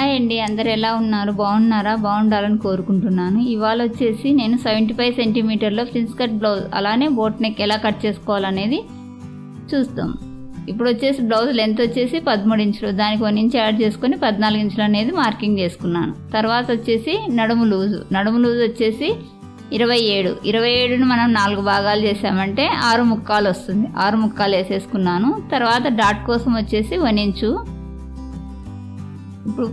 Hi అండి, అందరు ఎలా ఉన్నారు? బాగున్నారా? బాగుండాలని కోరుకుంటున్నాను. ఇవాళ వచ్చేసి నేను 75 సెంటీమీటర్ల ఫ్రిన్స్ కట్ బ్లౌజ్ అలానే బోట్ నెక్ ఎలా కట్ చేసుకోవాలనేది చూస్తాం. ఇప్పుడు వచ్చేసి బ్లౌజ్ లెంత్ వచ్చేసి 13 ఇంచులు, దానికి 1 ఇంచ్ యాడ్ చేసుకొని 14 ఇంచులు అనేది మార్కింగ్ చేసుకున్నాను. తర్వాత వచ్చేసి నడుము లూజ్ వచ్చేసి 27ను మనం 4 భాగాలు చేసామంటే 6 ముక్కాలు వస్తుంది. 6 ముక్కాలు వేసేసుకున్నాను. తర్వాత డాట్ కోసం వచ్చేసి 1 ఇంచు. ఇప్పుడు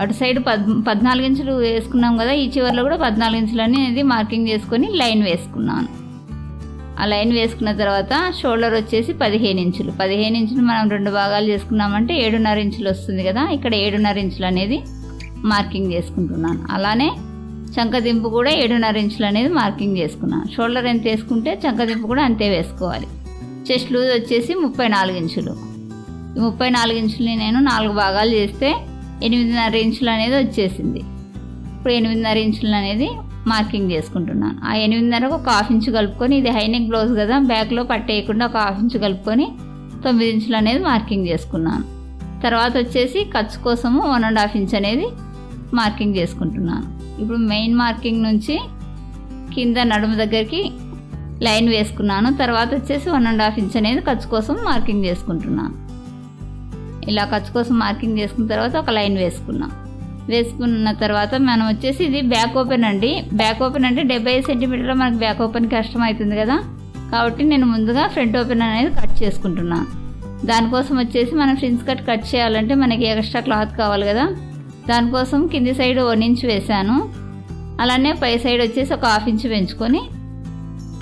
అటు సైడ్ 14 ఇంచులు వేసుకున్నాం కదా, ఈ చివరిలో కూడా 14 ఇంచులు అనేది మార్కింగ్ చేసుకొని లైన్ వేసుకున్నాను. ఆ లైన్ వేసుకున్న తర్వాత షోల్డర్ వచ్చేసి 15 ఇంచులు. 15 ఇంచులు మనం 2 భాగాలు చేసుకున్నామంటే 7.5 ఇంచులు వస్తుంది కదా, ఇక్కడ 7.5 ఇంచులు అనేది మార్కింగ్ చేసుకుంటున్నాను. అలానే చంకదింపు కూడా 7.5 ఇంచులు అనేది మార్కింగ్ చేసుకున్నాను. షోల్డర్ ఎంత వేసుకుంటే చంకదింపు కూడా అంతే వేసుకోవాలి. చెస్ట్ లూజ్ వచ్చేసి 34 ఇంచులు. ఈ 34 ఇంచులని నేను 4 భాగాలు చేస్తే 8.5 ఇంచులు అనేది వచ్చేసింది. ఇప్పుడు 8.5 ఇంచులు అనేది మార్కింగ్ చేసుకుంటున్నాను. ఆ 8.5కు ఒక 1/2 ఇంచు కలుపుకొని, ఇది హైనెక్ బ్లౌజ్ కదా, బ్యాక్లో పట్టేయకుండా ఒక 1/2 ఇంచు కలుపుకొని 9 ఇంచులు అనేది మార్కింగ్ చేసుకున్నాను. తర్వాత వచ్చేసి ఖర్చు కోసము 1.5 ఇంచ్ అనేది మార్కింగ్ చేసుకుంటున్నాను. ఇప్పుడు మెయిన్ మార్కింగ్ నుంచి కింద నడుము దగ్గరికి లైన్ వేసుకున్నాను. తర్వాత వచ్చేసి 1.5 ఇంచ్ అనేది ఖర్చు కోసం మార్కింగ్ చేసుకుంటున్నాను. ఇలా ఖర్చు కోసం మార్కింగ్ చేసుకున్న తర్వాత ఒక లైన్ వేసుకున్న తర్వాత మనం వచ్చేసి ఇది బ్యాక్ ఓపెన్ అండి. బ్యాక్ ఓపెన్ అంటే 75 సెంటీమీటర్లో మనకు బ్యాక్ ఓపెన్ కష్టం అవుతుంది కదా, కాబట్టి నేను ముందుగా ఫ్రంట్ ఓపెన్ అనేది కట్ చేసుకుంటున్నాను. దానికోసం వచ్చేసి మనం ఫ్రిన్స్ కట్ చేయాలంటే మనకి ఎక్స్ట్రా క్లాత్ కావాలి కదా, దానికోసం కింది సైడ్ 1 ఇంచ్ వేసాను. అలానే పై సైడ్ వచ్చేసి ఒక 1/2 ఇంచ్ పెంచుకొని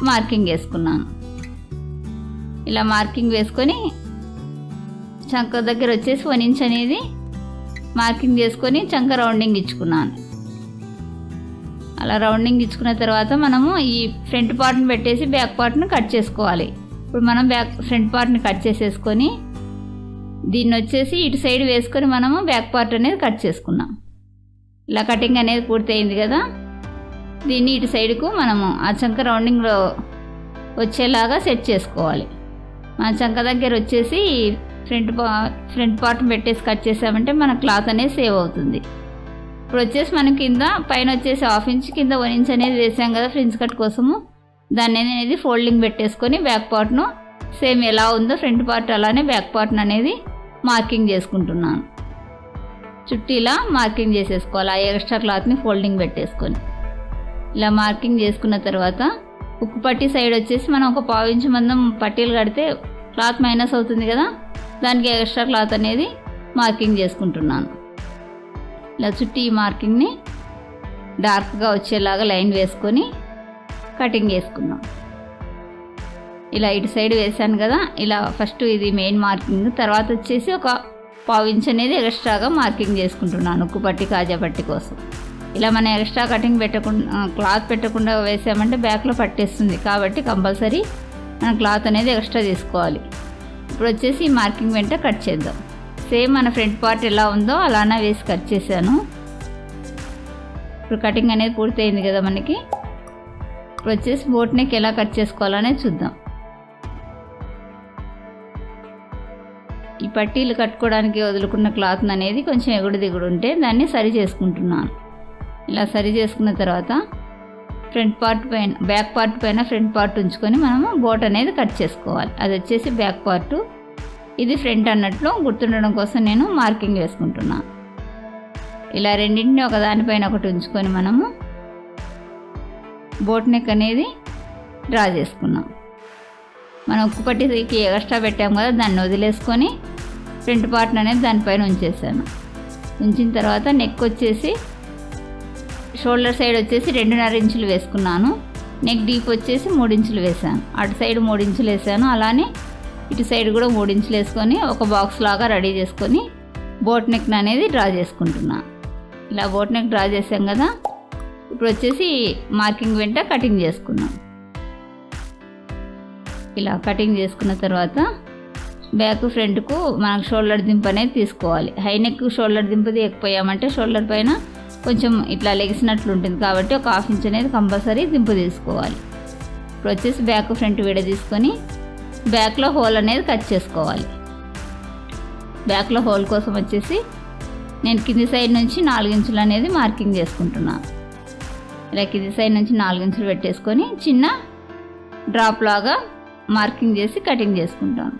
మార్కింగ్ వేసుకున్నాను. ఇలా మార్కింగ్ వేసుకొని చంక దగ్గర వచ్చేసి 1 ఇంచ్ అనేది మార్కింగ్ చేసుకొని చంక రౌండింగ్ ఇచ్చుకున్నాను. అలా రౌండింగ్ ఇచ్చుకున్న తర్వాత మనము ఈ ఫ్రంట్ పార్ట్ని పెట్టేసి బ్యాక్ పార్ట్ని కట్ చేసుకోవాలి. ఇప్పుడు మనం ఫ్రంట్ పార్ట్ని కట్ చేసేసుకొని దీన్ని వచ్చేసి ఇటు సైడ్ వేసుకొని మనము బ్యాక్ పార్ట్ అనేది కట్ చేసుకున్నాం. ఇలా కటింగ్ అనేది పూర్తయింది కదా, దీన్ని ఇటు సైడ్కు మనము ఆ చంక రౌండింగ్లో వచ్చేలాగా సెట్ చేసుకోవాలి. మన చంక దగ్గర వచ్చేసి ఫ్రంట్ పార్ట్ పెట్టేసి కట్ చేసామంటే మన క్లాత్ అనేది సేవ్ అవుతుంది. ఇప్పుడు వచ్చేసి మనం కింద పైన వచ్చేసి 1/2 ఇంచ్, కింద 1 ఇంచ్ అనేది వేసాం కదా ఫ్రిన్స్ కట్ కోసము, దాన్ని అనేది ఫోల్డింగ్ పెట్టేసుకొని బ్యాక్ పార్ట్ను సేమ్ ఎలా ఉందో ఫ్రంట్ పార్ట్ అలానే బ్యాక్ పార్ట్ను అనేది మార్కింగ్ చేసుకుంటున్నాను. చుట్టూ ఇలా మార్కింగ్ చేసేసుకోవాలి. ఆ ఎక్స్ట్రా క్లాత్ని ఫోల్డింగ్ పెట్టేసుకొని ఇలా మార్కింగ్ చేసుకున్న తర్వాత ఉక్కు పట్టీ సైడ్ వచ్చేసి మనం ఒక 1/2 ఇంచ్ మందం పట్టీలు కడితే క్లాత్ మైనస్ అవుతుంది కదా, దానికి ఎక్స్ట్రా క్లాత్ అనేది మార్కింగ్ చేసుకుంటున్నాను. ఇలా చుట్టూ ఈ మార్కింగ్ని డార్క్గా వచ్చేలాగా లైన్ వేసుకొని కటింగ్ చేసుకున్నాం. ఇలా ఇటు సైడ్ వేసాను కదా, ఇలా ఫస్ట్ ఇది మెయిన్ మార్కింగ్. తర్వాత వచ్చేసి ఒక 1/2 ఇంచ్ అనేది ఎక్స్ట్రాగా మార్కింగ్ చేసుకుంటున్నాను ఉక్కు పట్టి కాజా పట్టి కోసం. ఇలా మనం ఎక్స్ట్రా కటింగ్ క్లాత్ పెట్టకుండా వేసామంటే బ్యాక్లో పట్టేస్తుంది, కాబట్టి కంపల్సరీ మనం క్లాత్ అనేది ఎక్స్ట్రా తీసుకోవాలి. ఇప్పుడు వచ్చేసి ఈ మార్కింగ్ వెంట కట్ చేద్దాం. సేమ్ మన ఫ్రంట్ పార్ట్ ఎలా ఉందో అలానే వేసి కట్ చేశాను. ఇప్పుడు కటింగ్ అనేది పూర్తయింది కదా మనకి. ఇప్పుడు వచ్చేసి బోట్ నెక్ ఎలా కట్ చేసుకోవాలనేది చూద్దాం. ఈ పట్టీలు కట్టుకోవడానికి వదులుకున్న క్లాత్ అనేది కొంచెం ఎగుడు దిగుడు ఉంటే దాన్ని సరి చేసుకుంటున్నాను. ఇలా సరి చేసుకున్న తర్వాత ఫ్రంట్ పార్ట్ పైన బ్యాక్ పార్ట్ పైన ఫ్రంట్ పార్ట్ ఉంచుకొని మనము బోట్ అనేది కట్ చేసుకోవాలి. అది వచ్చేసి బ్యాక్ పార్టు, ఇది ఫ్రంట్ అన్నట్లు గుర్తుండడం కోసం నేను మార్కింగ్ వేసుకుంటున్నాను. ఇలా రెండింటిని ఒకదానిపైన ఒకటి ఉంచుకొని మనము బోట్ నెక్ అనేది డ్రా చేసుకున్నాం. మనం ఉక్కు పట్టీకి ఎక్స్ట్రా పెట్టాము కదా, దాన్ని వదిలేసుకొని ఫ్రంట్ పార్ట్ అనేది దానిపైన ఉంచేసాను. ఉంచిన తర్వాత నెక్ వచ్చేసి షోల్డర్ సైడ్ వచ్చేసి 2.5 ఇంచులు వేసుకున్నాను. నెక్ డీప్ వచ్చేసి 3 ఇంచులు వేసాను. అటు సైడ్ 3 ఇంచులు వేసాను. అలానే ఇటు సైడ్ కూడా 3 ఇంచులు వేసుకొని ఒక బాక్స్ లాగా రెడీ చేసుకొని బోట్ నెక్ అనేది డ్రా చేసుకుంటున్నాను. ఇలా బోట్ నెక్ డ్రా చేసాం కదా, ఇప్పుడు వచ్చేసి మార్కింగ్ వెంట కటింగ్ చేసుకున్నాం. ఇలా కటింగ్ చేసుకున్న తర్వాత బ్యాక్ ఫ్రంట్కు మనకు షోల్డర్ దింపు అనేది తీసుకోవాలి. హై నెక్ షోల్డర్ దింపు తీయకపోయామంటే షోల్డర్ పైన కొంచెం ఇట్లా లెగిసినట్లు ఉంటుంది, కాబట్టి ఒక 1/2 ఇంచ్ అనేది కంపల్సరీ దింపు తీసుకోవాలి. ఇప్పుడు వచ్చేసి బ్యాక్ ఫ్రంట్ విడ తీసుకొని బ్యాక్లో హోల్ అనేది కట్ చేసుకోవాలి. బ్యాక్లో హోల్ కోసం వచ్చేసి నేను కింది సైడ్ నుంచి 4 ఇంచులు అనేది మార్కింగ్ చేసుకుంటున్నాను. ఇలా కింది సైడ్ నుంచి 4 ఇంచులు పెట్టేసుకొని చిన్న డ్రాప్ లాగా మార్కింగ్ చేసి కటింగ్ చేసుకుంటాను.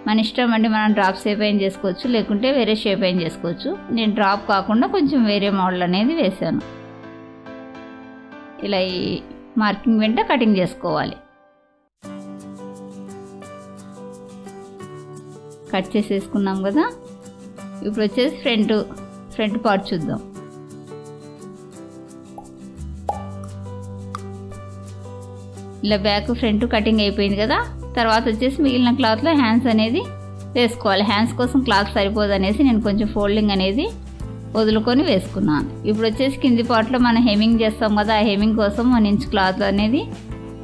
మన ఇష్టం అండి, మనం డ్రాప్ షేప్ అయిన చేసుకోవచ్చు, లేకుంటే వేరే షేప్ అయిన చేసుకోవచ్చు. నేను డ్రాప్ కాకుండా కొంచెం వేరే మోడల్ అనేది వేసాను. ఇలా ఈ మార్కింగ్ వెంట కటింగ్ చేసుకోవాలి. కట్ చేసేసుకున్నాం కదా. ఇప్పుడు వచ్చేసి ఫ్రంట్ పార్ట్ చూద్దాం. ఇలా బ్యాక్ ఫ్రంట్ కటింగ్ అయిపోయింది కదా. తర్వాత వచ్చేసి మిగిలిన క్లాత్లో హ్యాండ్స్ అనేది వేసుకోవాలి. హ్యాండ్స్ కోసం క్లాత్ సరిపోదు అనేసి నేను కొంచెం ఫోల్డింగ్ అనేది వదులుకొని వేసుకున్నాను. ఇప్పుడు వచ్చేసి కింది పార్ట్లో మనం హెమ్మింగ్ చేస్తాం కదా, ఆ హెమ్మింగ్ కోసం 1 ఇంచ్ క్లాత్ అనేది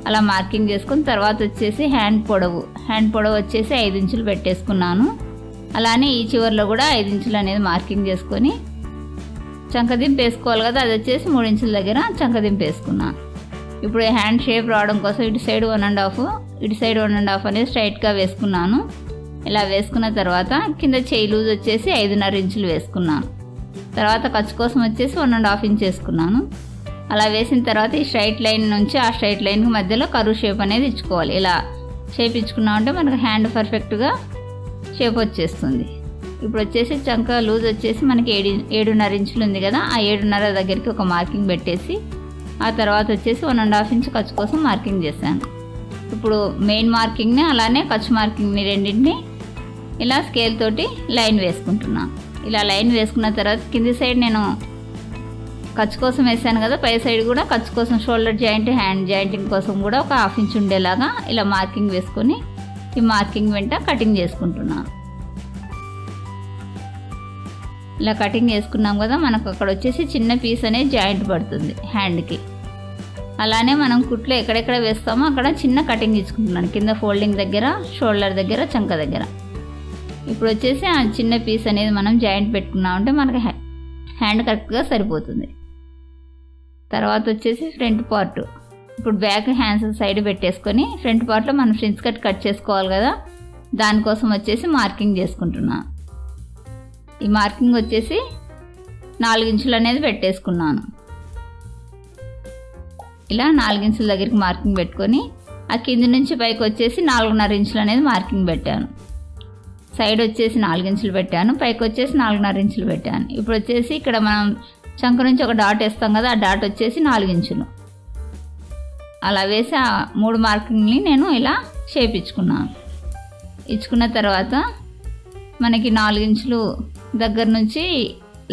అలా మార్కింగ్ చేసుకుని తర్వాత వచ్చేసి హ్యాండ్ పొడవు వచ్చేసి 5 ఇంచులు పెట్టేసుకున్నాను. అలానే ఈ చివరిలో కూడా 5 ఇంచులు అనేది మార్కింగ్ చేసుకొని చంకదింపు వేసుకోవాలి కదా, అది వచ్చేసి 3 ఇంచుల దగ్గర చంకదింపు వేసుకున్నాను. ఇప్పుడు హ్యాండ్ షేప్ రావడం కోసం ఇటు సైడ్ 1.5 అనేది స్ట్రైట్గా వేసుకున్నాను. ఇలా వేసుకున్న తర్వాత కింద చేయి లూజ్ వచ్చేసి 5.5 ఇంచులు వేసుకున్నాను. తర్వాత ఖర్చు కోసం వచ్చేసి 1.5 ఇంచ్ వేసుకున్నాను. అలా వేసిన తర్వాత ఈ స్ట్రైట్ లైన్ నుంచి ఆ స్ట్రైట్ లైన్కి మధ్యలో కరువు షేప్ అనేది ఇచ్చుకోవాలి. ఇలా షేప్ ఇచ్చుకున్నామంటే మనకు హ్యాండ్ పర్ఫెక్ట్గా షేప్ వచ్చేస్తుంది. ఇప్పుడు వచ్చేసి చంక లూజ్ వచ్చేసి మనకి 7.5 ఇంచులు ఉంది కదా, ఆ 7.5 దగ్గరికి ఒక మార్కింగ్ పెట్టేసి ఆ తర్వాత వచ్చేసి 1.5 ఇంచ్ ఖర్చు కోసం మార్కింగ్ చేశాను. ఇప్పుడు మెయిన్ మార్కింగ్ని అలానే ఖర్చు మార్కింగ్ని రెండింటిని ఇలా స్కేల్ తోటి లైన్ వేసుకుంటున్నాను. ఇలా లైన్ వేసుకున్న తర్వాత కింది సైడ్ నేను ఖర్చు కోసం వేసాను కదా, పై సైడ్ కూడా ఖర్చు కోసం షోల్డర్ జాయింట్ హ్యాండ్ జాయింటింగ్ కోసం కూడా ఒక 1/2 ఇంచ్ ఉండేలాగా ఇలా మార్కింగ్ వేసుకొని ఈ మార్కింగ్ వెంట కటింగ్ చేసుకుంటున్నాను. ఇలా కటింగ్ చేసుకున్నాం కదా, మనకు అక్కడ వచ్చేసి చిన్న పీస్ అనేది జాయింట్ పడుతుంది హ్యాండ్కి. అలానే మనం కుట్లో ఎక్కడెక్కడ వేస్తామో అక్కడ చిన్న కటింగ్ ఇచ్చుకుంటున్నాను, కింద ఫోల్డింగ్ దగ్గర, షోల్డర్ దగ్గర, చంక దగ్గర. ఇప్పుడు వచ్చేసి ఆ చిన్న పీస్ అనేది మనం జాయింట్ పెట్టుకున్నామంటే మనకి హ్యాండ్ కరెక్ట్గా సరిపోతుంది. తర్వాత వచ్చేసి ఫ్రంట్ పార్ట్, ఇప్పుడు బ్యాక్ హ్యాండ్స్ సైడ్ పెట్టేసుకొని ఫ్రంట్ పార్ట్లో మనం ఫ్రిన్స్ కట్ చేసుకోవాలి కదా, దానికోసం వచ్చేసి మార్కింగ్ చేసుకుంటున్నాను. ఈ మార్కింగ్ వచ్చేసి 4 ఇంచులు అనేది పెట్టేసుకున్నాను. ఇలా 4 ఇంచుల దగ్గరికి మార్కింగ్ పెట్టుకొని ఆ కింది నుంచి పైకి వచ్చేసి 4.5 ఇంచులు అనేది మార్కింగ్ పెట్టాను. సైడ్ వచ్చేసి 4 ఇంచులు పెట్టాను, పైకి వచ్చేసి 4.5 ఇంచులు పెట్టాను. ఇప్పుడు వచ్చేసి ఇక్కడ మనం చంక నుంచి ఒక డాట్ వేస్తాం కదా, ఆ డాట్ వచ్చేసి 4 ఇంచులు. అలా వేసి ఆ 3 మార్కింగ్ని నేను ఇలా షేప్ ఇచ్చుకున్న తర్వాత మనకి 4 ఇంచులు దగ్గర నుంచి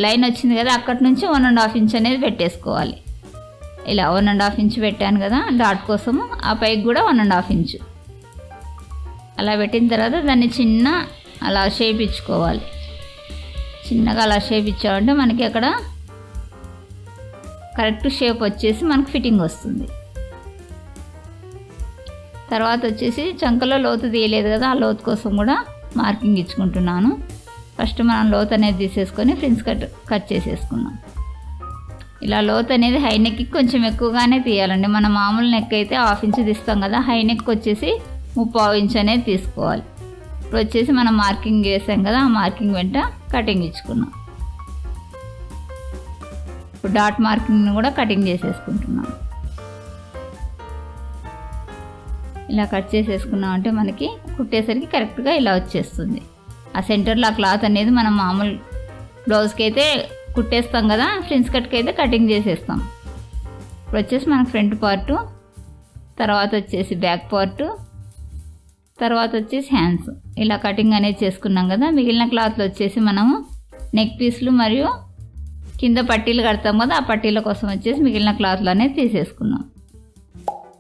లైన్ వచ్చింది కదా, అక్కడి నుంచి 1.5 ఇంచ్ అనేది పెట్టేసుకోవాలి. ఇలా 1.5 ఇంచ్ పెట్టాను కదా డాట్ కోసము, ఆ పైకి కూడా 1.5 ఇంచ్. అలా పెట్టిన తర్వాత దాన్ని చిన్న అలా షేప్ ఇచ్చుకోవాలి. చిన్నగా అలా షేప్ ఇచ్చామంటే మనకి అక్కడ కరెక్ట్ షేప్ వచ్చేసి మనకు ఫిట్టింగ్ వస్తుంది. తర్వాత వచ్చేసి చంకలో లోతు తీయలేదు కదా, ఆ లోతు కోసం కూడా మార్కింగ్ ఇచ్చుకుంటున్నాను. ఫస్ట్ మనం లోత్ అనేది తీసేసుకొని ఫ్రిన్స్ కట్ చేసేసుకున్నాం. ఇలా లోత్ అనేది హై నెక్కి కొంచెం ఎక్కువగానే తీయాలండి. మన మామూలు నెక్ అయితే 1/2 ఇంచ్ తీస్తాం కదా, హై నెక్ వచ్చేసి 3/4 ఇంచ్ అనేది తీసుకోవాలి. ఇప్పుడు వచ్చేసి మనం మార్కింగ్ వేసాం కదా, ఆ మార్కింగ్ వెంట కటింగ్ ఇచ్చుకున్నాం. ఇప్పుడు డాట్ మార్కింగ్ని కూడా కటింగ్ చేసేసుకుంటున్నాం. ఇలా కట్ చేసేసుకున్నాం అంటే మనకి కుట్టేసరికి కరెక్ట్గా ఇలా వచ్చేస్తుంది. ఆ సెంటర్లో ఆ క్లాత్ అనేది మనం మామూలు బ్లౌజ్కి అయితే కుట్టేస్తాం కదా, ఫ్రిన్స్ కట్కి అయితే కటింగ్ చేసేస్తాం. ఇప్పుడు వచ్చేసి మనకు ఫ్రంట్ పార్టు, తర్వాత వచ్చేసి బ్యాక్ పార్టు, తర్వాత వచ్చేసి హ్యాండ్స్ ఇలా కటింగ్ అనేది చేసుకున్నాం కదా. మిగిలిన క్లాత్లో వచ్చేసి మనము నెక్ పీస్లు మరియు కింద పట్టీలు కడతాం కదా, ఆ పట్టీల కోసం వచ్చేసి మిగిలిన క్లాత్లు అనేది తీసేసుకున్నాం.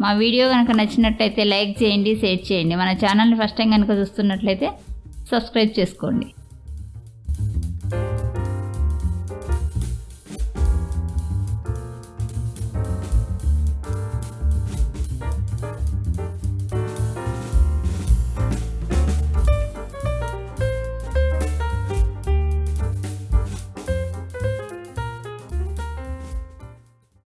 మా వీడియో కనుక నచ్చినట్లయితే లైక్ చేయండి, షేర్ చేయండి. మన ఛానల్ని ఫస్ట్ టైం కనుక చూస్తున్నట్లయితే సబ్స్క్రైబ్ చేసుకోండి.